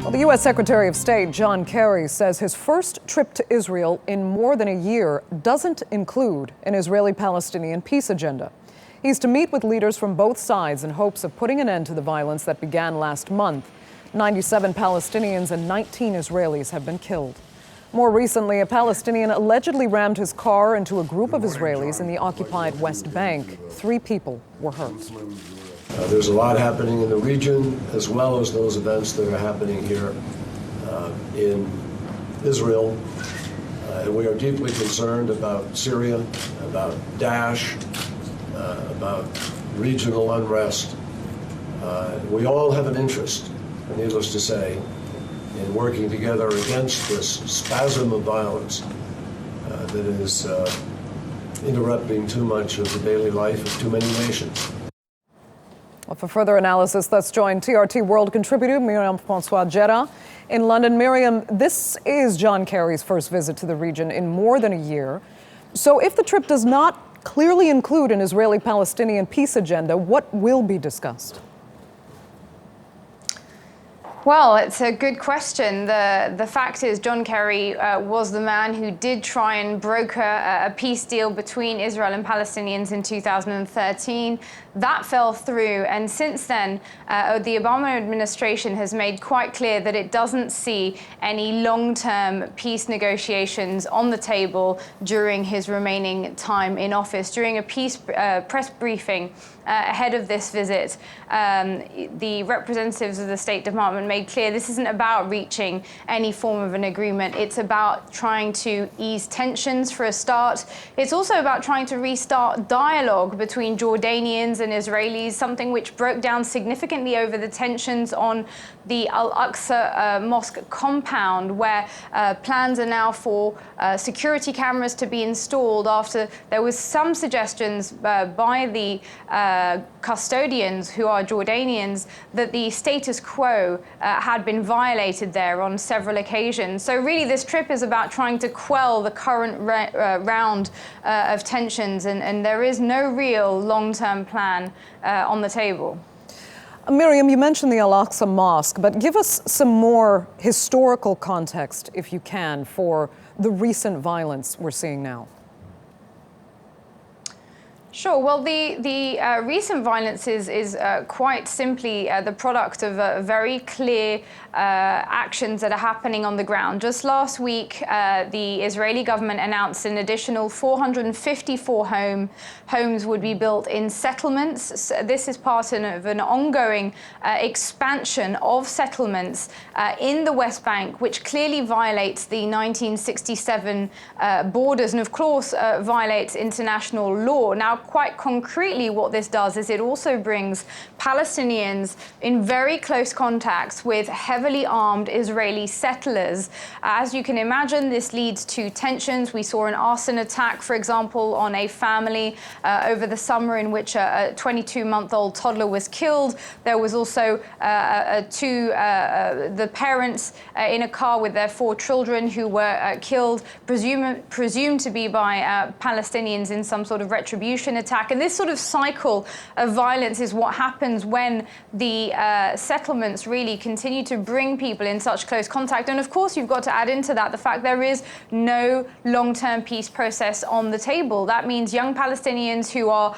Well, the U.S. Secretary of State John Kerry says his first trip to Israel in more than a year doesn't include an Israeli-Palestinian peace agenda. He's to meet with leaders from both sides in hopes of putting an end to the violence that began last month. 97 Palestinians and 19 Israelis have been killed. More recently, a Palestinian allegedly rammed his car into a group of Israelis in the occupied West Bank. 3 people were hurt. There's a lot happening in the region, as well as those events that are happening here in Israel. And we are deeply concerned about Syria, about Daesh, about regional unrest. We all have an interest, needless to say, in working together against this spasm of violence that is interrupting too much of the daily life of too many nations. Well, for further analysis, let's join TRT World contributor Miriam Francois-Jera in London. Miriam, this is John Kerry's first visit to the region in more than a year. So if the trip does not clearly include an Israeli-Palestinian peace agenda, what will be discussed? Well, it's a good question. The fact is John Kerry was the man who did try and broker a peace deal between Israel and Palestinians in 2013. That fell through, and since then, the Obama administration has made quite clear that it doesn't see any long-term peace negotiations on the table during his remaining time in office. During a press briefing ahead of this visit, the representatives of the State Department made clear this isn't about reaching any form of an agreement. It's about trying to ease tensions for a start. It's also about trying to restart dialogue between Jordanians and Israelis, something which broke down significantly over the tensions on the Al-Aqsa Mosque compound, where plans are now for security cameras to be installed after there was some suggestions by the custodians, who are Jordanians, that the status quo had been violated there on several occasions. So really this trip is about trying to quell the current round of tensions, and there is no real long-term plan on the table. Miriam, you mentioned the Al-Aqsa Mosque, but give us some more historical context, if you can, for the recent violence we're seeing now. Sure. Well, the recent violence is quite simply the product of very clear actions that are happening on the ground. Just last week, the Israeli government announced an additional 454 homes would be built in settlements. So this is part of an ongoing expansion of settlements in the West Bank, which clearly violates the 1967 borders and, of course, violates international law. Now, quite concretely, what this does is it also brings Palestinians in very close contacts with heavily armed Israeli settlers. As you can imagine, this leads to tensions. We saw an arson attack, for example, on a family over the summer in which a 22-month-old toddler was killed. There was also the parents in a car with their 4 children who were killed, presumed to be by Palestinians in some sort of retribution attack. And this sort of cycle of violence is what happens when the settlements really continue to bring people in such close contact. And of course, you've got to add into that the fact there is no long-term peace process on the table. That means young Palestinians who are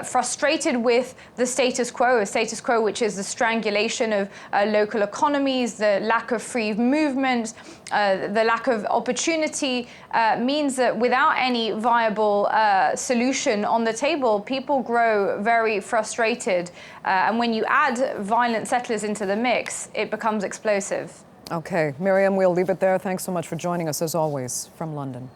frustrated with the status quo, a status quo which is the strangulation of local economies, the lack of free movement, the lack of opportunity, means that without any viable solution on the table, people grow very frustrated. And when you add violent settlers into the mix, it becomes explosive. Okay, Miriam, we'll leave it there. Thanks so much for joining us, as always, from London.